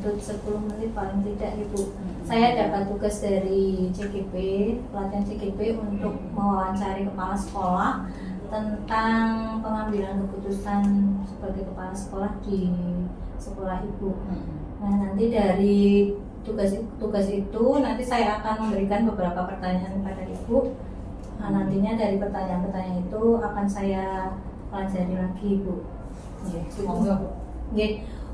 menuntut 10 menit paling tidak Ibu. Saya dapat tugas dari CGP, pelatihan CGP untuk mewawancari kepala sekolah tentang pengambilan keputusan sebagai kepala sekolah di sekolah Ibu. Nah, nanti dari tugas itu nanti saya akan memberikan beberapa pertanyaan kepada Ibu. Nah, nantinya dari pertanyaan-pertanyaan itu akan saya pelajari lagi Ibu.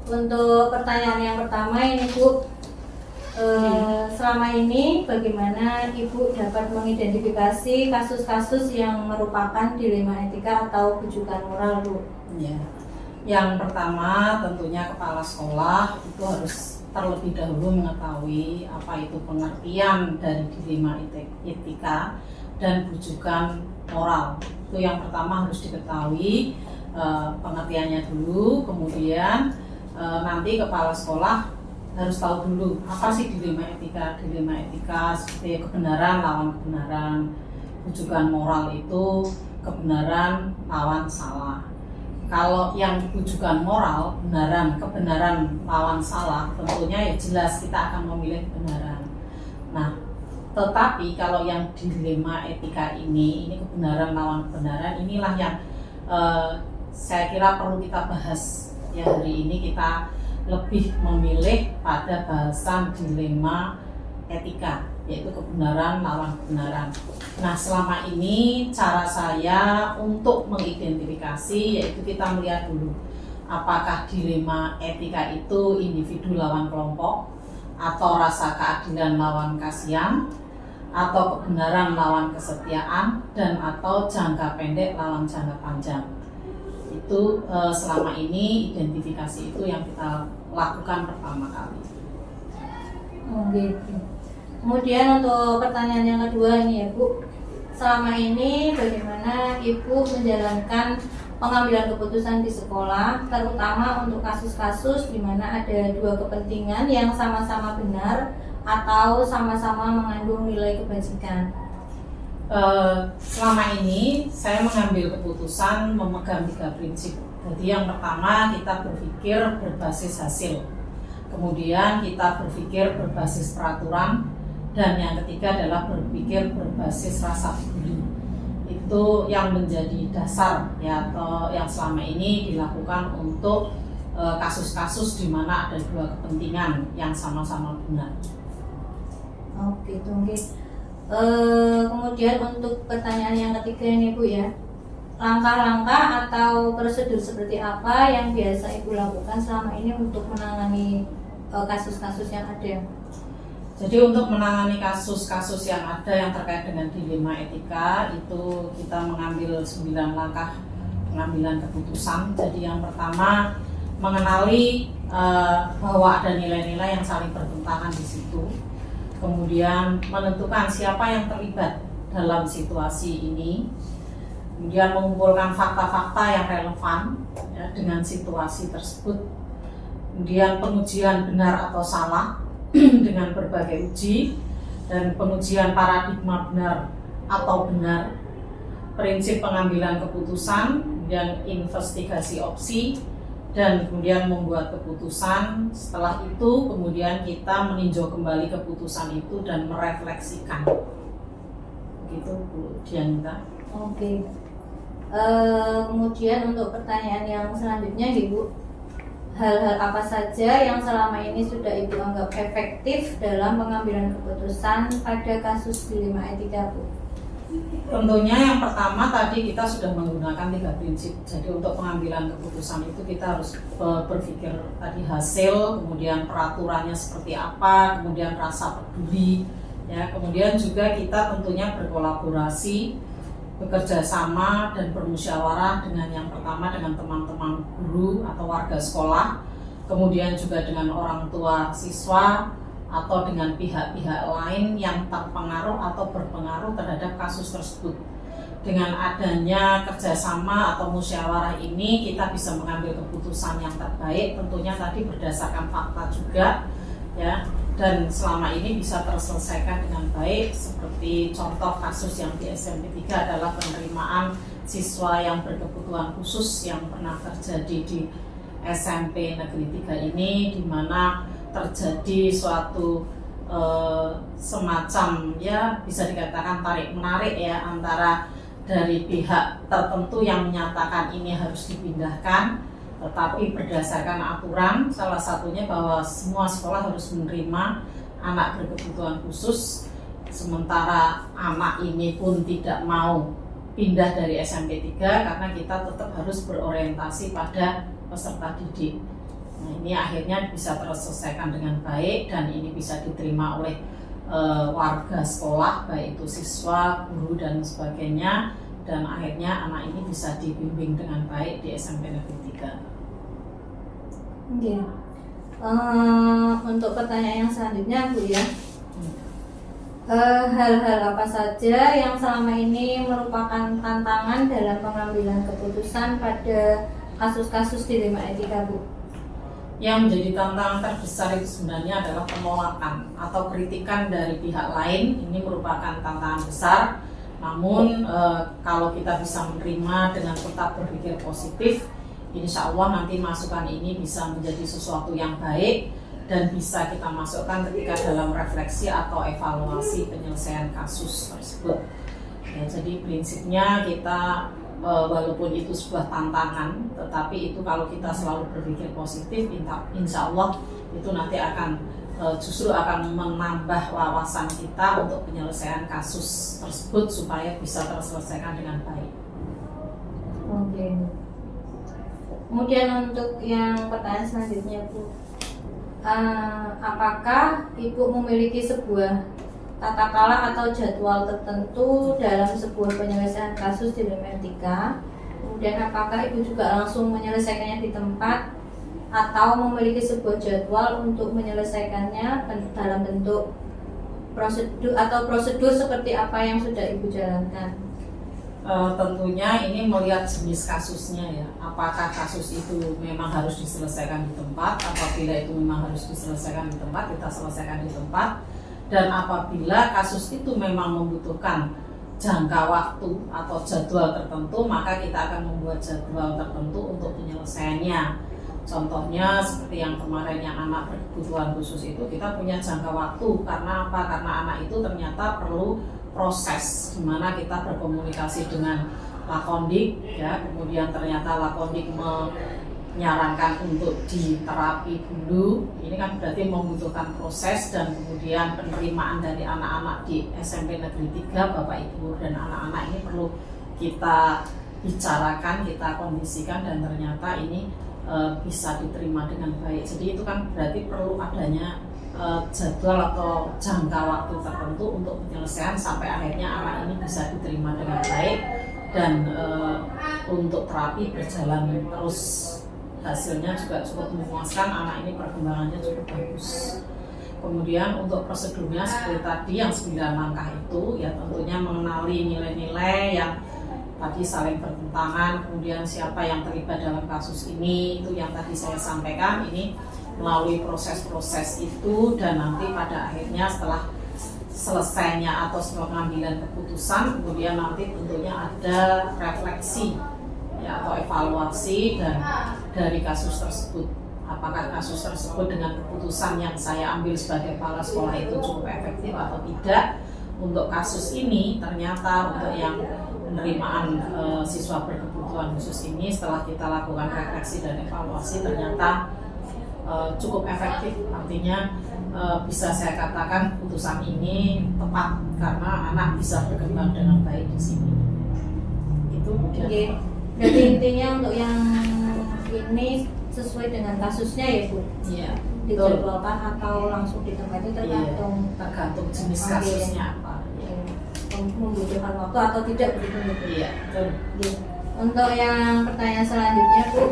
Untuk pertanyaan yang pertama ini Bu, selama ini bagaimana Ibu dapat mengidentifikasi kasus-kasus yang merupakan dilema etika atau bujukan moral Bu? Ya. Yang pertama tentunya kepala sekolah itu harus terlebih dahulu mengetahui apa itu pengertian dari dilema etika dan bujukan moral. Itu yang pertama harus diketahui pengertiannya dulu, kemudian nanti kepala sekolah harus tahu dulu apa sih dilema etika. Dilema etika seperti kebenaran lawan kebenaran, bujukan moral itu kebenaran lawan salah. Kalau yang bujukan moral, kebenaran lawan salah, tentunya ya jelas kita akan memilih kebenaran. Nah, tetapi kalau yang dilema etika ini kebenaran lawan kebenaran, inilah yang saya kira perlu kita bahas. Ya, hari ini kita lebih memilih pada bahasan dilema etika, yaitu kebenaran lawan kebenaran. Nah, selama ini cara saya untuk mengidentifikasi yaitu kita melihat dulu apakah dilema etika itu individu lawan kelompok, atau rasa keadilan lawan kasihan, atau kebenaran lawan kesetiaan, dan atau jangka pendek lawan jangka panjang. Itu selama ini identifikasi itu yang kita lakukan pertama kali. Gitu. Kemudian untuk pertanyaan yang kedua ini ya Bu, selama ini bagaimana Ibu menjalankan pengambilan keputusan di sekolah, terutama untuk kasus-kasus di mana ada dua kepentingan yang sama-sama benar atau sama-sama mengandung nilai kebajikan? Selama ini saya mengambil keputusan memegang 3 prinsip. Jadi yang pertama kita berpikir berbasis hasil, kemudian kita berpikir berbasis peraturan, dan yang ketiga adalah berpikir berbasis rasa peduli. Itu yang menjadi dasar ya, atau yang selama ini dilakukan untuk kasus-kasus di mana ada dua kepentingan yang sama-sama benar. Oke, tunggu. Kemudian untuk pertanyaan yang ketiga ini Bu ya, langkah-langkah atau prosedur seperti apa yang biasa Ibu lakukan selama ini untuk menangani kasus-kasus yang ada? Jadi untuk menangani kasus-kasus yang ada yang terkait dengan dilema etika itu kita mengambil 9 langkah pengambilan keputusan. Jadi yang pertama mengenali bahwa ada nilai-nilai yang saling bertentangan di situ. Kemudian menentukan siapa yang terlibat dalam situasi ini. Kemudian mengumpulkan fakta-fakta yang relevan ya, dengan situasi tersebut. Kemudian pengujian benar atau salah dengan berbagai uji, dan pengujian paradigma benar atau benar, prinsip pengambilan keputusan, dan investigasi opsi, dan kemudian membuat keputusan. Setelah itu kemudian kita meninjau kembali keputusan itu dan merefleksikan. Begitu Bu Dianita. Oke. Kemudian untuk pertanyaan yang selanjutnya Ibu, hal-hal apa saja yang selama ini sudah Ibu anggap efektif dalam pengambilan keputusan pada kasus dilema etika Bu? Tentunya yang pertama tadi kita sudah menggunakan 3 prinsip. Jadi untuk pengambilan keputusan itu kita harus berpikir tadi hasil, kemudian peraturannya seperti apa, kemudian rasa peduli, ya. Kemudian juga kita tentunya berkolaborasi, bekerja sama dan bermusyawarah dengan yang pertama dengan teman-teman guru atau warga sekolah, kemudian juga dengan orang tua siswa atau dengan pihak-pihak lain yang terpengaruh atau berpengaruh terhadap kasus tersebut. Dengan adanya kerjasama atau musyawarah ini kita bisa mengambil keputusan yang terbaik, tentunya tadi berdasarkan fakta juga ya, dan selama ini bisa terselesaikan dengan baik. Seperti contoh kasus yang di SMP 3 adalah penerimaan siswa yang berkebutuhan khusus yang pernah terjadi di SMP Negeri 3 ini, di mana terjadi suatu semacam ya bisa dikatakan tarik menarik ya antara dari pihak tertentu yang menyatakan ini harus dipindahkan, tetapi berdasarkan aturan salah satunya bahwa semua sekolah harus menerima anak berkebutuhan khusus, sementara anak ini pun tidak mau pindah dari SMP 3 karena kita tetap harus berorientasi pada peserta didik. Nah, ini akhirnya bisa terselesaikan dengan baik dan ini bisa diterima oleh warga sekolah, baik itu siswa, guru dan sebagainya, dan akhirnya anak ini bisa dibimbing dengan baik di SMP Negeri 3. Oke. Untuk pertanyaan yang selanjutnya Bu ya, hal-hal apa saja yang selama ini merupakan tantangan dalam pengambilan keputusan pada kasus-kasus dilema etika Bu? Yang menjadi tantangan terbesar itu sebenarnya adalah penolakan atau kritikan dari pihak lain. Ini merupakan tantangan besar. Namun kalau kita bisa menerima dengan tetap berpikir positif, insya Allah nanti masukan ini bisa menjadi sesuatu yang baik dan bisa kita masukkan ketika dalam refleksi atau evaluasi penyelesaian kasus tersebut. Ya, jadi prinsipnya kita walaupun itu sebuah tantangan, tetapi itu kalau kita selalu berpikir positif, insya Allah itu nanti akan justru akan menambah wawasan kita untuk penyelesaian kasus tersebut supaya bisa terselesaikan dengan baik. Oke. Kemudian untuk yang pertanyaan selanjutnya Bu, apakah Ibu memiliki sebuah tata cara atau jadwal tertentu dalam sebuah penyelesaian kasus dilema etika? Kemudian apakah Ibu juga langsung menyelesaikannya di tempat atau memiliki sebuah jadwal untuk menyelesaikannya dalam bentuk prosedur seperti apa yang sudah Ibu jalankan? Tentunya ini melihat jenis kasusnya ya. Apakah kasus itu memang harus diselesaikan di tempat? Apabila itu memang harus diselesaikan di tempat, kita selesaikan di tempat. Dan apabila kasus itu memang membutuhkan jangka waktu atau jadwal tertentu, maka kita akan membuat jadwal tertentu untuk penyelesaiannya. Contohnya seperti yang kemarin yang anak berkebutuhan khusus itu, kita punya jangka waktu. Karena apa? Karena anak itu ternyata perlu proses di mana kita berkomunikasi dengan Lakondik ya, kemudian ternyata Lakondik menyarankan untuk diterapi dulu. Ini kan berarti membutuhkan proses dan kemudian penerimaan dari anak-anak di SMP Negeri 3, Bapak Ibu dan anak-anak ini perlu kita bicarakan, kita kondisikan dan ternyata ini bisa diterima dengan baik. Jadi itu kan berarti perlu adanya jadwal atau jangka waktu tertentu untuk penyelesaian sampai akhirnya anak ini bisa diterima dengan baik dan untuk terapi berjalan terus. Hasilnya juga cukup memuaskan, anak ini perkembangannya cukup bagus. Kemudian untuk prosedurnya seperti tadi yang 9 langkah itu ya, tentunya mengenali nilai-nilai yang tadi saling bertentangan, kemudian siapa yang terlibat dalam kasus ini, itu yang tadi saya sampaikan, ini melalui proses-proses itu dan nanti pada akhirnya setelah selesainya atau setelah pengambilan keputusan, kemudian nanti tentunya ada refleksi ya, atau evaluasi dan dari kasus tersebut. Apakah kasus tersebut dengan keputusan yang saya ambil sebagai kepala sekolah itu cukup efektif atau tidak. Untuk kasus ini ternyata untuk yang penerimaan siswa berkebutuhan khusus ini setelah kita lakukan refleksi dan evaluasi ternyata cukup efektif. Artinya bisa saya katakan putusan ini tepat karena anak bisa berkembang dengan baik di sini. Itu Oke. Jadi intinya untuk yang ini sesuai dengan kasusnya ya Bu? Iya. Dijadwalkan atau langsung di tempat itu tergantung tergantung jenis kasusnya apa. Membutuhkan waktu atau tidak begitu Bu? Iya, betul. Untuk yang pertanyaan selanjutnya Bu,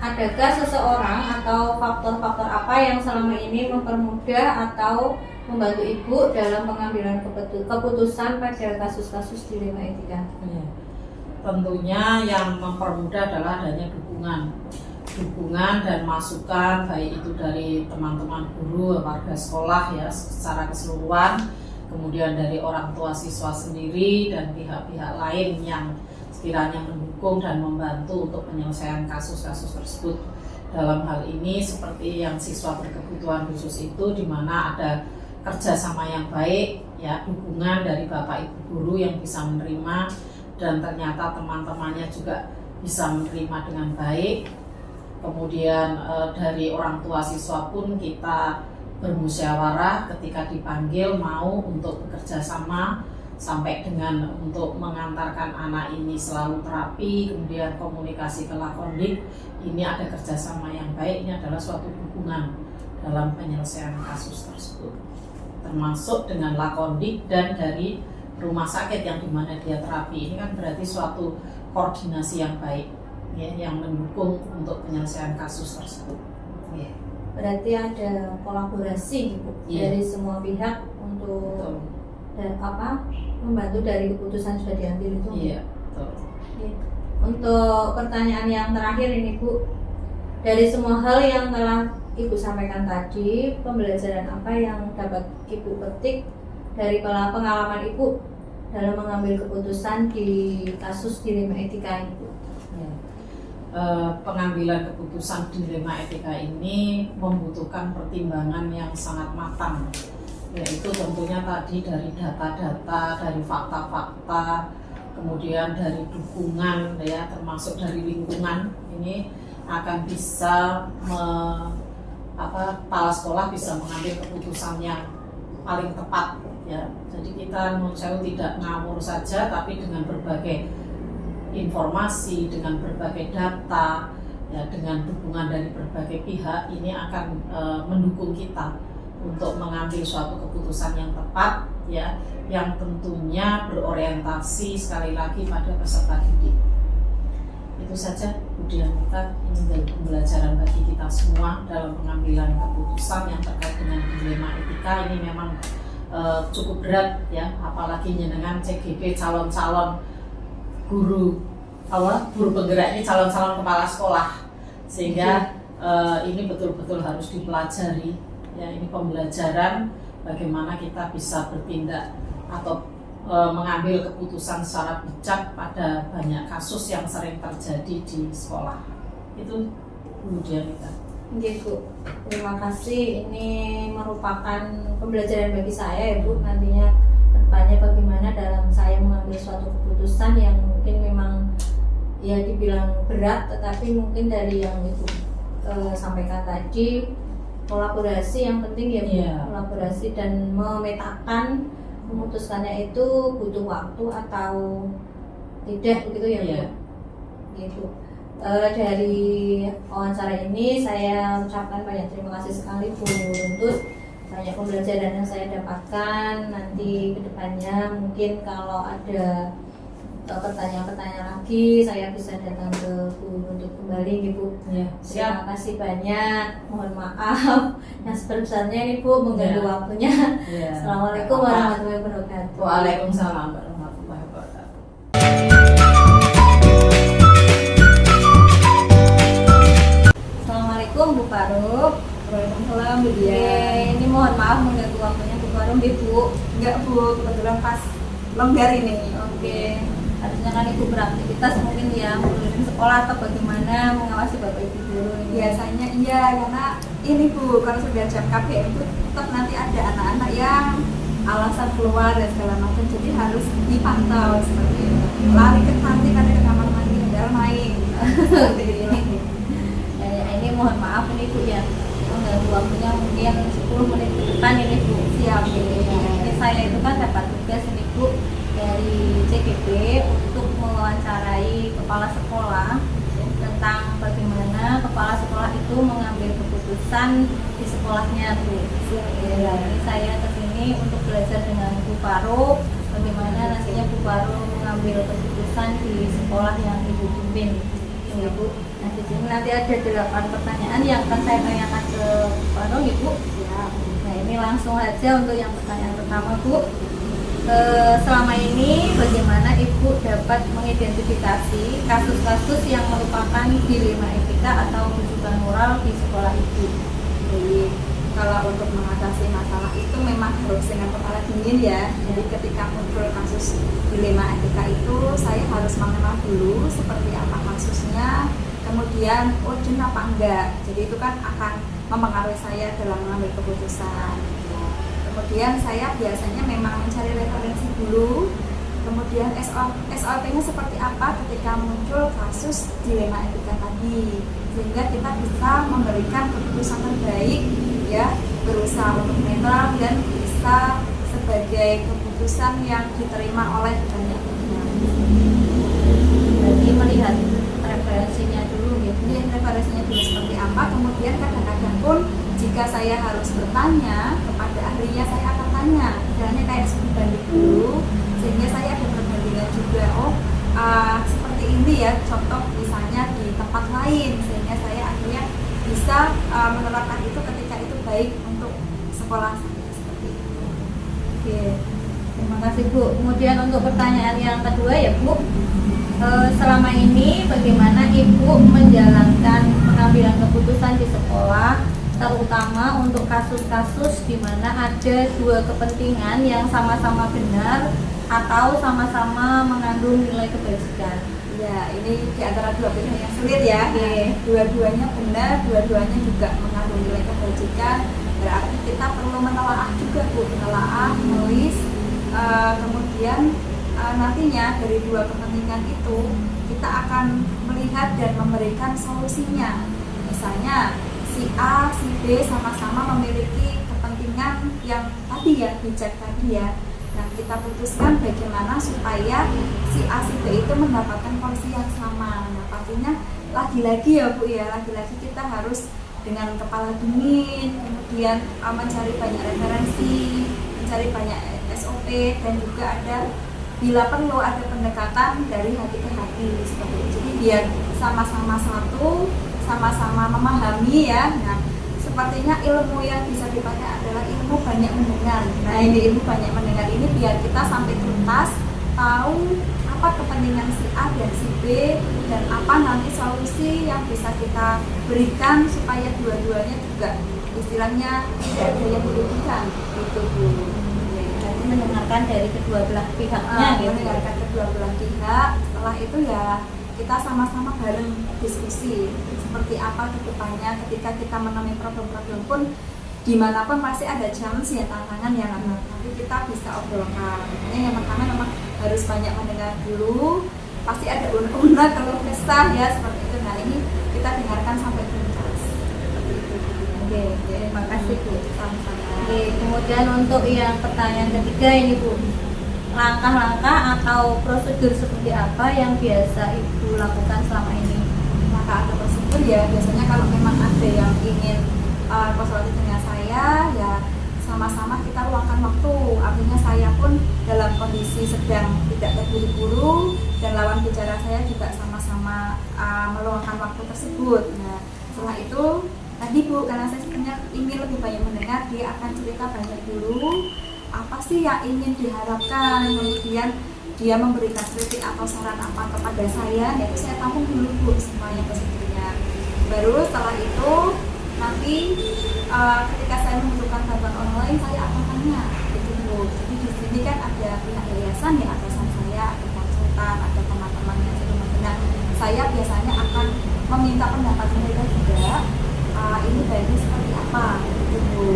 adakah seseorang atau faktor-faktor apa yang selama ini mempermudah atau membantu Ibu dalam pengambilan keputusan pada kasus-kasus dilema etika? Ya. Tentunya yang mempermudah adalah adanya dukungan dan masukan baik itu dari teman-teman guru, warga sekolah ya secara keseluruhan, kemudian dari orang tua siswa sendiri dan pihak-pihak lain yang sekiranya mendukung dan membantu untuk penyelesaian kasus-kasus tersebut. Dalam hal ini seperti yang siswa berkebutuhan khusus itu, di mana ada kerjasama yang baik, ya, dukungan dari Bapak Ibu guru yang bisa menerima, dan ternyata teman-temannya juga bisa menerima dengan baik. Kemudian dari orang tua siswa pun kita bermusyawarah ketika dipanggil mau untuk bekerja sama, sampai dengan untuk mengantarkan anak ini selalu terapi, kemudian komunikasi ke Lakondik. Ini ada kerjasama yang baik, ini adalah suatu dukungan dalam penyelesaian kasus tersebut, termasuk dengan Lakondik dan dari rumah sakit yang dimana dia terapi. Ini kan berarti suatu koordinasi yang baik, ya, yang mendukung untuk penyelesaian kasus tersebut. Ya. Berarti ada kolaborasi gitu dari semua pihak untuk membantu dari keputusan sudah diambil itu. Iya, betul. Untuk pertanyaan yang terakhir ini Bu, dari semua hal yang telah Ibu sampaikan tadi, pembelajaran apa yang dapat Ibu petik dari pengalaman Ibu dalam mengambil keputusan di kasus dilema etika ini Bu? Pengambilan keputusan dilema etika ini membutuhkan pertimbangan yang sangat matang, yaitu tentunya tadi dari data-data, dari fakta-fakta, kemudian dari dukungan, ya, termasuk dari lingkungan. Ini akan bisa kepala sekolah bisa mengambil keputusan yang paling tepat, ya. Jadi kita menurut saya tidak ngawur saja, tapi dengan berbagai informasi, dengan berbagai data, ya, dengan dukungan dari berbagai pihak, ini akan mendukung kita untuk mengambil suatu keputusan yang tepat, ya, yang tentunya berorientasi sekali lagi pada peserta didik. Itu saja kemudian kita ini menjadi pembelajaran bagi kita semua dalam pengambilan keputusan yang terkait dengan dilema etika. Ini memang cukup berat, ya, apalagi dengan CGP calon-calon guru penggerak ini, calon-calon kepala sekolah, sehingga ini betul-betul harus dipelajari, ya. Ini pembelajaran bagaimana kita bisa bertindak atau mengambil keputusan secara bijak pada banyak kasus yang sering terjadi di sekolah. Itu kemudian kita. Bu, terima kasih. Ini merupakan pembelajaran bagi saya, ya Bu. Nantinya kedepannya bagaimana dalam saya mengambil suatu keputusan yang mungkin memang ya dibilang berat, tetapi mungkin dari yang Ibu sampaikan tadi, kolaborasi yang penting, ya Bu. Yeah. Kolaborasi dan memetakan, memutuskannya itu butuh waktu atau tidak, begitu ya Bu. Yeah. Gitu. Dari wawancara ini saya ucapkan banyak terima kasih sekali Bu Runtut, banyak pembelajaran yang saya dapatkan. Nanti kedepannya mungkin kalau ada pertanyaan-pertanyaan lagi, saya bisa datang ke Bu Runtut kembali, Bu. Ya, Terima kasih banyak. Mohon maaf yang sebesar-besarnya ini Bu mengganggu waktunya. Ya. Assalamualaikum warahmatullahi wabarakatuh. Waalaikumsalam warahmatullahi wabarakatuh. Assalamualaikum Bu Faruq. Waalaikumsalam Bu Oke, Dian. ini mohon maaf mengganggu waktunya Bu Faruq, Bu. Enggak Bu, kebetulan pas longgar ini. Oke, harusnya kan Ibu beraktivitas mungkin ya, mengurusin sekolah atau bagaimana, mengawasi Bapak Ibu guru ini. Biasanya iya, karena ini Bu, kalau sudah jam KBM itu tetap nanti ada anak-anak yang alasan keluar dan segala macam, jadi harus dipantau seperti itu. Lari ke kantin, ada ke kamar mandi, padahal main. Seperti ini. Ya, ini mohon maaf ini Bu ya, mengganggu waktunya mungkin 10 menit ke depan ini Bu. Siap. Ini saya itu kan dapat tugas ini Bu dari CGP untuk mewawancarai kepala sekolah tentang bagaimana kepala sekolah itu mengambil keputusan di sekolahnya Bu. Ya, ini saya kesini untuk belajar dengan Bu Faruq bagaimana nantinya Bu Faruq mengambil keputusan di sekolah yang Ibu pimpin. Ya Bu. Nah di sini nanti ada 8 pertanyaan yang akan saya tanyakan ke Bu Faruq, Ibu. Ya. Nah ini langsung aja untuk yang pertanyaan pertama Bu. Selama ini bagaimana Ibu dapat mengidentifikasi kasus-kasus yang merupakan dilema etika atau rujukan moral di sekolah Ibu? Jadi kalau untuk mengatasi masalah itu memang harus dengan kepala dingin ya. Jadi ketika muncul kasus dilema etika itu saya harus mengenal dulu seperti apa kasusnya, kemudian urgent apa enggak. Jadi itu kan akan mempengaruhi saya dalam mengambil keputusan. Kemudian saya biasanya memang mencari referensi dulu, kemudian SOP-nya seperti apa ketika muncul kasus dilema etika tadi, sehingga kita bisa memberikan keputusan terbaik, ya, berusaha untuk netral dan bisa sebagai keputusan yang diterima oleh banyak pihak. Berarti melihat referensinya dulu gitu. Kemudian referensinya dulu seperti apa, kemudian kadang-kadang pun jika saya harus bertanya kepada ahlinya, saya akan tanya, misalnya kayak studi banding dulu, sehingga saya ada perbandingan juga. Seperti ini ya, contoh misalnya di tempat lain, sehingga saya akhirnya bisa menerapkan itu ketika itu baik untuk sekolah saya, seperti itu. Oke, terima kasih Bu. Kemudian untuk pertanyaan yang kedua ya Bu, selama ini bagaimana Ibu menjalankan pengambilan keputusan di sekolah, terutama untuk kasus-kasus di mana ada dua kepentingan yang sama-sama benar atau sama-sama mengandung nilai kebajikan? Ya, ini di antara dua pilihan yang sulit ya. Oke. Dua-duanya benar, dua-duanya juga mengandung nilai kebajikan. Berarti kita perlu menelaah juga Bu, menelaah, menulis, kemudian nantinya dari dua kepentingan itu kita akan melihat dan memberikan solusinya. Misalnya si A, si B sama-sama memiliki kepentingan yang tadi ya, bijak tadi ya. Nah, kita putuskan bagaimana supaya si A, si B itu mendapatkan porsi yang sama. Nah, pastinya lagi-lagi ya Bu ya, lagi-lagi kita harus dengan kepala dingin, kemudian mencari banyak referensi, mencari banyak SOP, dan juga ada bila perlu ada pendekatan dari hati ke hati seperti itu. Jadi biar sama-sama satu, sama-sama memahami ya. Nah, sepertinya ilmu yang bisa dipakai adalah ilmu banyak mendengar. Nah, ini ilmu banyak mendengar ini biar kita sampai tuntas tahu apa kepentingan si A dan si B dan apa nanti solusi yang bisa kita berikan supaya dua-duanya juga istilahnya tidak ada yang dirugikan gitu Bu. Berarti mendengarkan dari kedua belah pihaknya gitu. Mendengarkan kedua belah pihak. Setelah itu ya kita sama-sama bareng diskusi seperti apa ke depannya ketika kita menemui problem-problem pun dimanapun pasti ada challenge ya, tantangan yang nanti kita bisa obrolkan. Makanya yang pertama memang harus banyak mendengar dulu, pasti ada unek-unek kalau kesah ya seperti itu. Nah, ini kita dengarkan sampai tuntas seperti itu. Oke, terima kasih Bu. Sama-sama. Oke, kemudian untuk yang pertanyaan ketiga ini Bu, langkah-langkah atau prosedur seperti apa yang biasa Ibu lakukan selama ini? Maka ada prosedur ya, biasanya kalau memang ada yang ingin konsultasi dengan saya ya sama-sama kita luangkan waktu. Artinya saya pun dalam kondisi sedang tidak terburu-buru dan lawan bicara saya juga sama-sama meluangkan waktu tersebut. Nah, setelah itu tadi Bu, karena saya sebenarnya ingin lebih banyak mendengar, dia akan cerita banyak dulu apa sih yang ingin diharapkan, kemudian dia memberikan kritik atau saran apa kepada saya, yaitu saya tampung dulu Bu semuanya prosedurnya. Baru setelah itu nanti ketika saya membutuhkan bantuan orang lain, saya akan tanya gitu Bu. Jadi di sini kan ada pihak yayasan ya, atasan saya, ada konsultan, ada teman-teman yang sudah mengenal. Saya biasanya akan meminta pendapat mereka juga, ini baiknya seperti apa gitu Bu.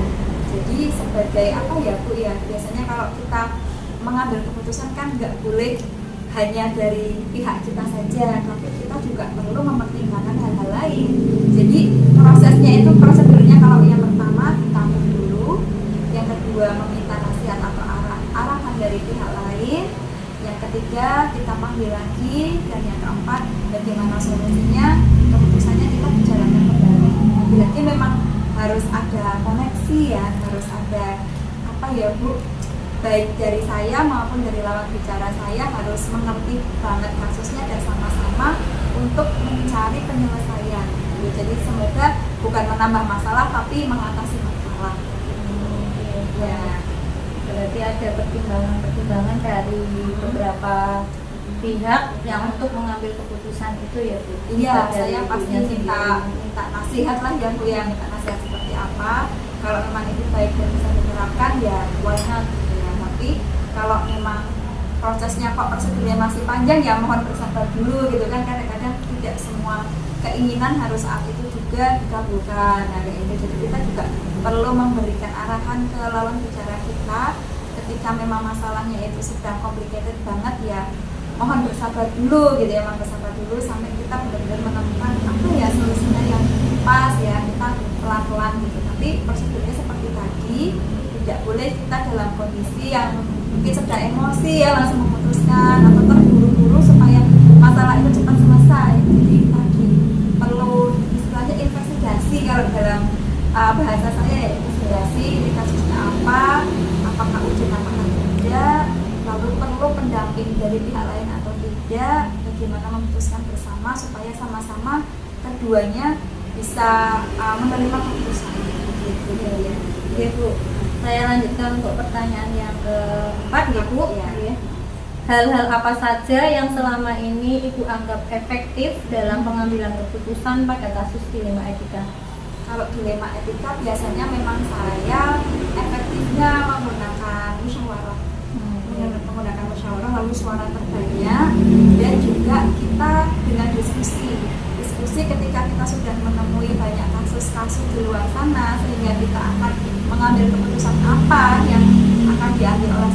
Jadi sebagai apa ya Bu ya, biasanya kalau kita mengambil keputusan kan nggak boleh hanya dari pihak kita saja, tapi kita juga perlu mempertimbangkan hal-hal lain. Jadi prosesnya itu, prosedurnya kalau yang pertama ditampung dulu, yang kedua meminta nasihat atau arahan dari pihak lain, yang ketiga kita panggil lagi, dan yang keempat bagaimana solusinya, keputusannya kita jalankan kembali. Lagi memang harus ada koneksi ya, harus ada apa ya Bu, baik dari saya maupun dari lawan bicara saya harus mengerti banget kasusnya dan sama-sama untuk mencari penyelesaian. Jadi semoga bukan menambah masalah tapi mengatasi masalah. Ya, berarti ada pertimbangan-pertimbangan dari beberapa pihak yang untuk mengambil keputusan itu ya Bu. Iya, saya pasti minta nasihat lah ya Bu ya, minta nasihat seperti apa. Kalau memang itu baik dan bisa diterapkan ya why not gitu ya. Tapi kalau memang prosesnya kok prosedurnya masih panjang ya mohon bersabar dulu gitu kan, kadang-kadang tidak semua keinginan harus saat itu juga dikabulkan. Nah, kayak gitu. Jadi kita juga perlu memberikan arahan ke lawan bicara kita ketika memang masalahnya itu sedang complicated banget, ya mohon bersabar dulu gitu ya, mohon bersabar dulu sampai kita benar-benar menemukan apa ya solusinya yang pas ya, kita pelan-pelan gitu. Tapi prosedurnya seperti tadi, tidak boleh kita dalam kondisi yang mungkin sedang emosi ya langsung memutuskan atau terburu-buru supaya masalah itu cepat selesai. Jadi tadi perlu istilahnya investigasi, kalau dalam bahasa saya ya investigasi, ini kasusnya apa, apakah urgent apakah tidak, lalu perlu pendamping dari pihak lain atau tidak, bagaimana memutuskan bersama supaya sama-sama keduanya bisa menerima keputusan gitu ya. Oke Bu, saya lanjutkan untuk pertanyaan yang keempat ya Bu. Ya. Hal-hal apa saja yang selama ini Ibu anggap efektif dalam pengambilan keputusan pada kasus dilema etika? Kalau dilema etika biasanya memang saya efektifnya menggunakan musyawarah, menggunakan musyawarah lalu suara terbanyak, dan juga kita dengan diskusi ketika kita sudah menemui banyak kasus-kasus di luar sana, sehingga kita akan mengambil keputusan apa yang akan diambil oleh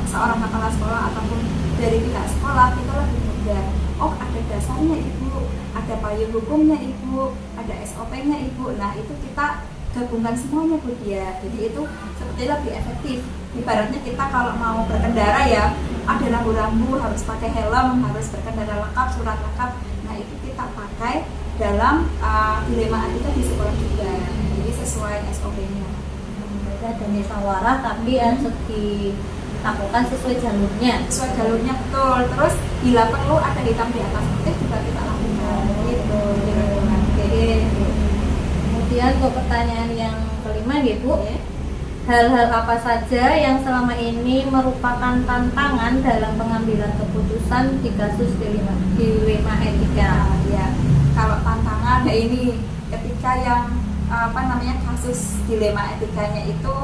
seorang kepala sekolah ataupun dari pihak sekolah, kita lebih mudah. Oh, ada dasarnya Ibu, ada payung hukumnya Ibu, ada SOP-nya Ibu. Nah, itu kita gabungkan semuanya Bu dia. Jadi itu seperti lebih efektif. Ibaratnya kita kalau mau berkendara ya, ada rambu-rambu, harus pakai helm, harus berkendara lengkap, surat lengkap. Nah, itu kita pakai dalam dilema etika di sekolah juga. Jadi sesuai SOP-nya. Ada musyawarah tapi harus dilakukan sesuai jalurnya. Sesuai jalurnya betul. Terus bila perlu ada hitam di atas putih juga kita lakukan. Gitu. Kemudian untuk pertanyaan yang kelima ya Bu, hal-hal apa saja yang selama ini merupakan tantangan dalam pengambilan keputusan di kasus dilema etika? Ya, kalau tantangan ya ini ketika yang kasus dilema etikanya itu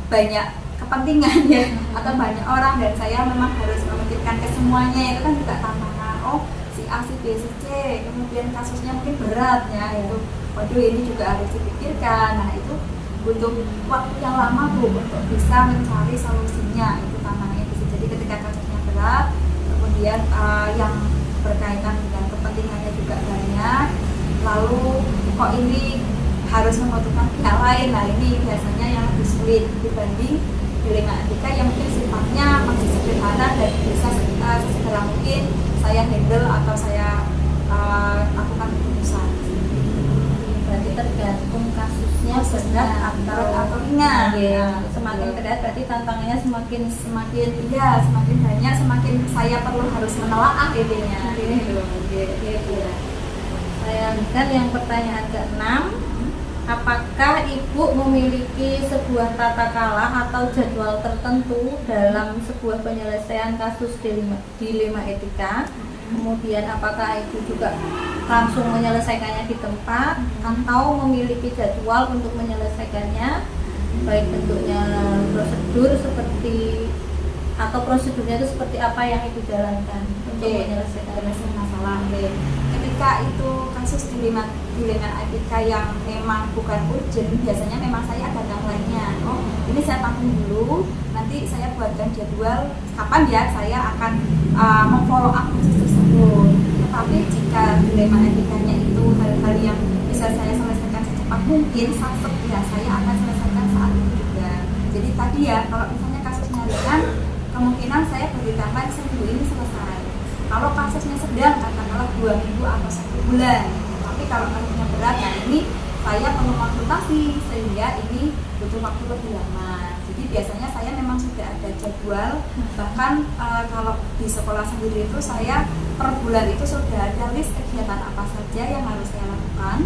banyak kepentingan ya, atau banyak orang, dan saya memang harus memikirkan ke semuanya, itu kan juga tantangan. Oh, si A, si B, si C, kemudian kasusnya mungkin berat ya, itu waduh ini juga harus dipikirkan. Nah, itu butuh waktu yang lama Bu untuk bisa mencari solusinya, itu tantangannya di situ. Jadi ketika kasusnya berat, kemudian yang berkaitan dengan kepentingannya juga banyak, lalu kok ini harus membutuhkan pihak lain. Nah, ini biasanya yang lebih sulit dibanding dilema etika yang mungkin sifatnya masih sederhana dan bisa sesegera mungkin saya handle atau saya lakukan keputusan. Berarti tergantung kasusnya berat atau ringan. Semakin berat berarti tantangannya semakin banyak, semakin saya perlu harus menelaah idenya. Saya lanjutkan yang pertanyaan ke-6. Apakah Ibu memiliki sebuah tata krama atau jadwal tertentu dalam sebuah penyelesaian kasus dilema etika? Kemudian apakah Ibu juga langsung menyelesaikannya di tempat atau memiliki jadwal untuk menyelesaikannya, baik bentuknya prosedur seperti atau prosedurnya itu seperti apa yang Ibu jalankan untuk menyelesaikan masalah? Ketika itu kasus dilema etika yang memang bukan urgent, biasanya memang saya ada timeline-nya. Oh, ini saya tanggung dulu, nanti saya buatkan jadwal kapan ya saya akan memfollow up kasus tersebut. Tetapi jika dilema etikanya itu hal-hal yang bisa saya selesaikan secepat mungkin, ya saya akan selesaikan saat itu juga. Jadi tadi ya, kalau misalnya kasusnya ringan, kemungkinan saya beri timeline seminggu ini selesai. Kalau kasusnya sedang, katakanlah 2 minggu atau 1 bulan. Tapi kalau kasusnya berat, nah ini saya perlu konsultasi sehingga ini butuh waktu lebih lama. Jadi biasanya saya memang sudah ada jadwal. Bahkan kalau di sekolah sendiri itu saya per bulan itu sudah ada list kegiatan apa saja yang harus saya lakukan,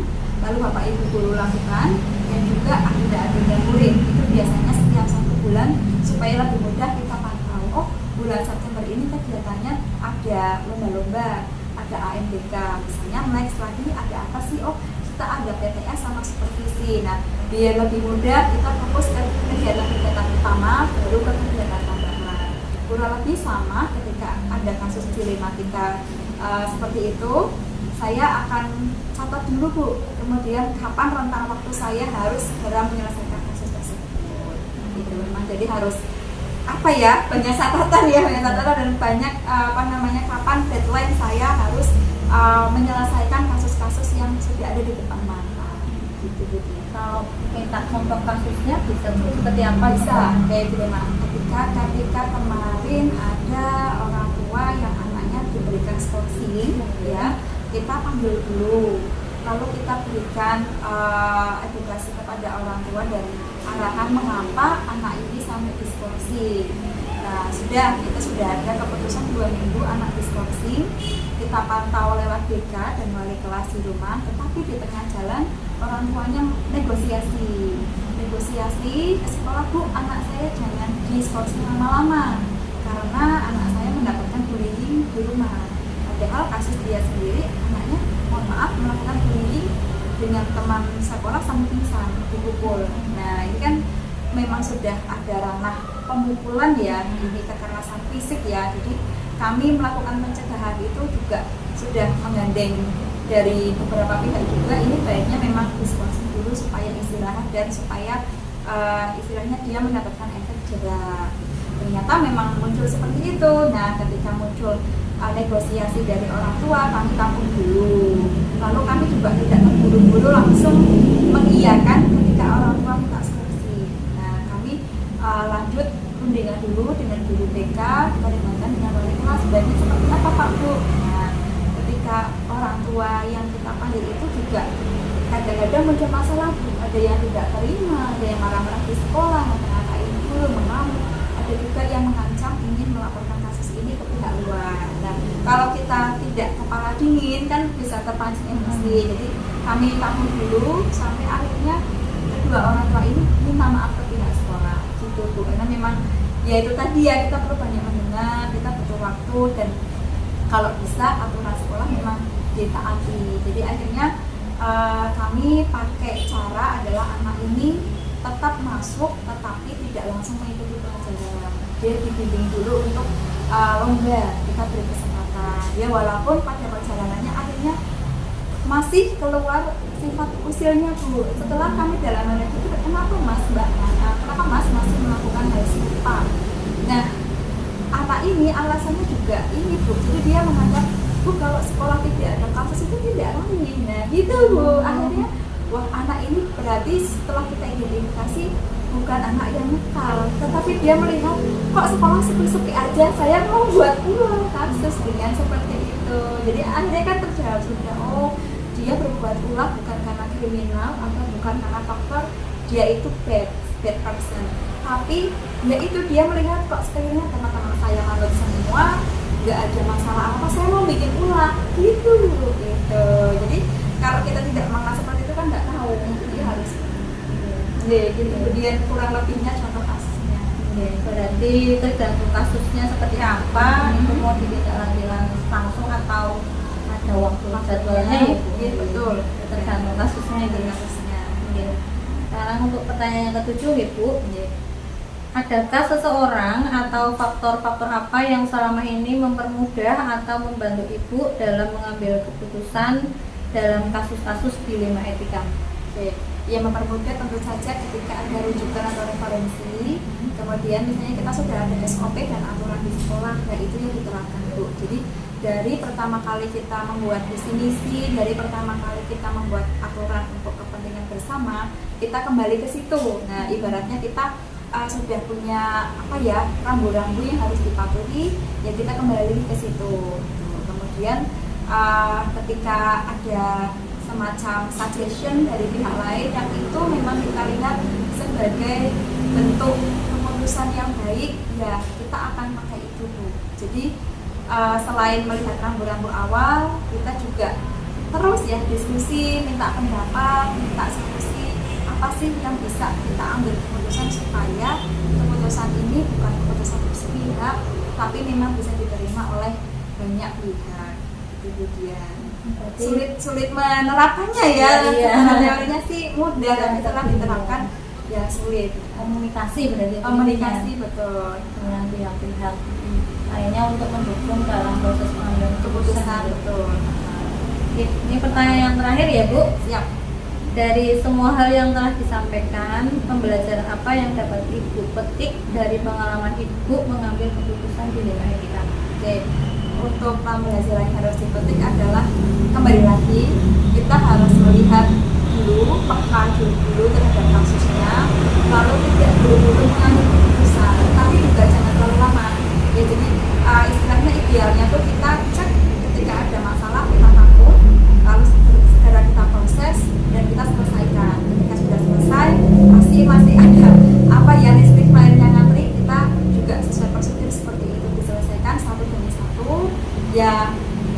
lalu Bapak Ibu guru lakukan, dan juga agenda-agenda murid. Itu biasanya setiap 1 bulan supaya lebih mudah kita pantau. Oh, bulan September ini kegiatannya ada lomba-lomba, ada AMBK, misalnya next lagi ada apa sih? Oh, kita ada PTS sama supervisi. Nah, biar lebih mudah kita fokus ke kegiatan-kegiatan utama, baru ke kegiatan tambahan. Kurang lebih sama ketika ada kasus dilematika seperti itu, saya akan catat dulu Bu, kemudian kapan rentang waktu saya harus segera menyelesaikan kasus tersebut. Gitu memang, jadi harus banyak catatan dan banyak kapan deadline saya harus menyelesaikan kasus-kasus yang sudah ada di depan mata. Gitu. Kalau minta contoh kasusnya bisa seperti apa? Bisa kayak gimana? Ketika kemarin ada orang tua yang anaknya diberikan skorsing, ya kita panggil dulu, lalu kita berikan edukasi kepada orang tua dari arahan mengapa anak ini sampai diskorsing. Nah, kita sudah ada keputusan 2 minggu anak diskorsing, kita pantau lewat BK dan wali kelas di rumah, tetapi di tengah jalan orang tuanya negosiasi ke sekolah, Bu, anak saya jangan diskorsing lama-lama karena anak saya mendapatkan bullying di rumah. Padahal kasus dia sendiri, anaknya mohon maaf melakukan bullying dengan teman sekolah sampai pingsan, dipukul. Nah, ini kan memang sudah ada ranah pemukulan ya, ini kekerasan fisik ya. Jadi kami melakukan pencegahan itu juga sudah menggandeng dari beberapa pihak juga. Ini baiknya memang diskusi dulu supaya istirahat dan supaya istilahnya dia mendapatkan efek jera. Ternyata memang muncul seperti itu. Nah, ketika muncul negosiasi dari orang tua, kami tampung dulu. Lalu kami juga tidak terburu-buru langsung mengiyakan ketika orang tua minta solusi. Nah, kami lanjut rundingan dulu dengan guru TK, kita dengarkan dengan wali kelas sebaiknya seperti apa Pak Bu. Nah, ketika orang tua yang kita panggil itu juga kadang-kadang muncul masalah, ada yang tidak terima, ada yang marah-marah di sekolah, ngata-ngatain guru, mengamuk, ada juga yang mengancam ingin melaporkan kasus ini ke pihak luar. Nah, kalau kita tidak kepala dingin kan bisa terpancing emosi. Jadi kami tampung dulu sampai akhirnya kedua orang tua ini minta maaf ke pihak sekolah gitu Bu. Karena memang ya itu tadi ya, kita perlu banyak mendengar, kita butuh waktu, dan kalau bisa aturan sekolah memang ditaati. Jadi akhirnya kami pakai cara adalah anak ini tetap masuk tetapi tidak langsung mengikuti pelajaran. Dia dibimbing dulu untuk lomba, kita beri kesempatan. Ya walaupun pada perjalanannya akhirnya masih keluar sifat usilnya Bu. Setelah kami dalam itu, kenapa Mas kenapa Mas masih melakukan hal serupa? Nah, anak ini alasannya juga ini Bu. Jadi dia menganggap, Bu, kalau sekolah tidak ada kasus itu tidak ramai. Nah gitu Bu. Akhirnya wah, anak ini berarti setelah kita identifikasi bukan anak yang nakal, tetapi dia melihat kok sekolah sepi-sepi aja, saya mau buat ulang kasus dengan seperti itu. Jadi akhirnya kan terjawab sudah, oh dia berbuat ulang bukan karena kriminal atau bukan karena faktor dia itu bad person, tapi ya itu dia melihat kok sekalinya teman-teman saya manut semua, nggak ada masalah apa, saya mau bikin ulang gitu. Jadi kalau kita tidak mengenal seperti itu kan nggak tahu, dia harus gitu. Kemudian kurang lebihnya contoh kasusnya. Berarti tergantung kasusnya seperti apa, itu mau ditindaklanjuti langsung atau ada waktu jadwalnya ya Bu. Betul. Tergantung kasusnya itu. Sekarang untuk pertanyaan yang ketujuh Ibu, adakah seseorang atau faktor-faktor apa yang selama ini mempermudah atau membantu Ibu dalam mengambil keputusan dalam kasus-kasus dilema etika? Yang mempermudah tentu saja ketika ada rujukan atau referensi, kemudian misalnya kita sudah ada SOP dan aturan di sekolah, nah itu yang diterapkan Bu. Jadi dari pertama kali kita membuat visi misi, dari pertama kali kita membuat aturan untuk kepentingan bersama, kita kembali ke situ. Nah, ibaratnya kita sudah punya rambu-rambu yang harus dipatuhi, ya kita kembali ke situ. Kemudian ketika ada semacam suggestion dari pihak lain yang itu memang kita lihat sebagai bentuk keputusan yang baik, ya kita akan pakai itu Bu. Jadi selain melihat rambu-rambu awal, kita juga terus ya diskusi, minta pendapat, minta solusi, apa sih yang bisa kita ambil keputusan supaya keputusan ini bukan keputusan bersepihak, tapi memang bisa diterima oleh banyak pihak. Kemudian sulit menerapkannya ya. Teorinya sih mudah, tapi setelah diterapkan ya sulit. Komunikasi berarti. Komunikasi betul dengan pihak-pihak lainnya untuk mendukung dalam proses pengambilan keputusan betul. Oke, ini pertanyaan yang terakhir ya Bu. Siap. Dari semua hal yang telah disampaikan, pembelajaran apa yang dapat Ibu petik dari pengalaman Ibu mengambil keputusan di dilema etika? Oke, untuk pembelajaran yang harus dipetik adalah kembali lagi kita harus melihat dulu, peka dulu terhadap kasusnya, lalu tidak buru-buru mengambil keputusan, tapi juga jangan terlalu lama. Ya, jadi istilahnya idealnya tuh kita cek ketika ada masalah kita takut, lalu segera kita proses dan kita selesaikan. Ketika sudah selesai, pasti masih ada apa ya listrik lain yang ngantri, kita juga sesuai prosedur seperti itu diselesaikan satu demi satu. Ya,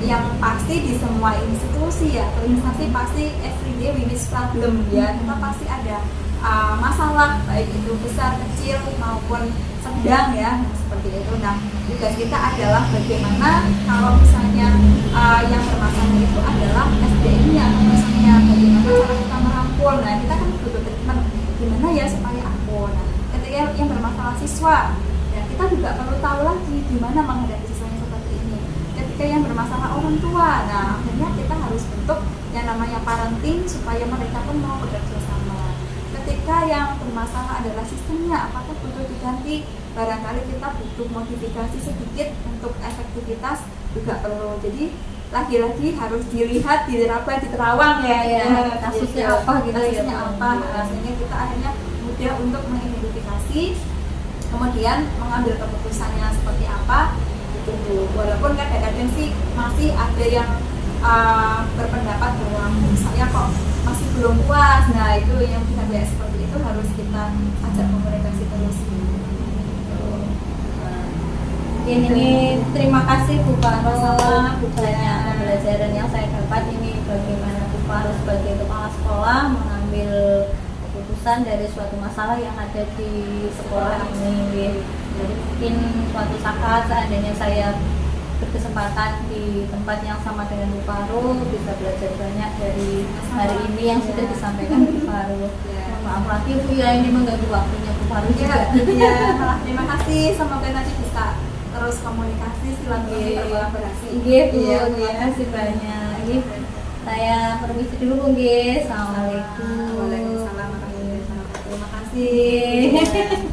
yang pasti di semua institusi ya, atau instansi pasti everyday we face problem ya. Kita pasti ada masalah, baik itu besar, kecil maupun sedang ya, seperti itu. Nah, tugas kita adalah bagaimana kalau misalnya yang bermasalah itu adalah SDM-nya atau misalnya bagaimana cara kita merangkul. Nah, kita kan butuh treatment gimana ya supaya ampun. Nah, ketika yang bermasalah siswa, ya kita juga perlu tahu lagi gimana menghadapi siswanya seperti ini. Ketika yang bermasalah orang tua, nah akhirnya kita harus bentuk yang namanya parenting supaya mereka pun mau bekerja sama. Ketika yang bermasalah adalah sistemnya, apakah butuh diganti, barangkali kita butuh modifikasi sedikit untuk efektivitas juga perlu. Jadi lagi-lagi harus dilihat, diraba, diterawang ya, kasusnya apa gitu ya, kasusnya apa, sehingga kita akhirnya mudah untuk mengidentifikasi, kemudian mengambil keputusannya seperti apa. Gitu. Walaupun kadang-kadang sih masih ada yang berpendapat bahwa saya kok masih belum puas. Nah, itu yang pihak-pihak seperti itu harus kita ajak komunikasi terus. Ini terima kasih Bu Faro, banyak pembelajaran yang saya dapat ini bagaimana Bu Faro sebagai kepala sekolah mengambil keputusan dari suatu masalah yang ada di sekolah ini. Jadi mungkin suatu saat seandainya saya berkesempatan di tempat yang sama dengan Bu Faro, bisa belajar banyak dari hari ini yang sudah disampaikan Bu Faro. Maaf lagi Bu ya, ini mengganggu waktunya Bu Faro juga. Terima kasih, semoga nanti bisa terus komunikasi, silaturahmi, berkolaborasi. Iya Bu, terima kasih banyak. Saya permisi dulu Bu. Assalamualaikum. Waalaikumsalam warahmatullahi wabarakatuh. Terima kasih.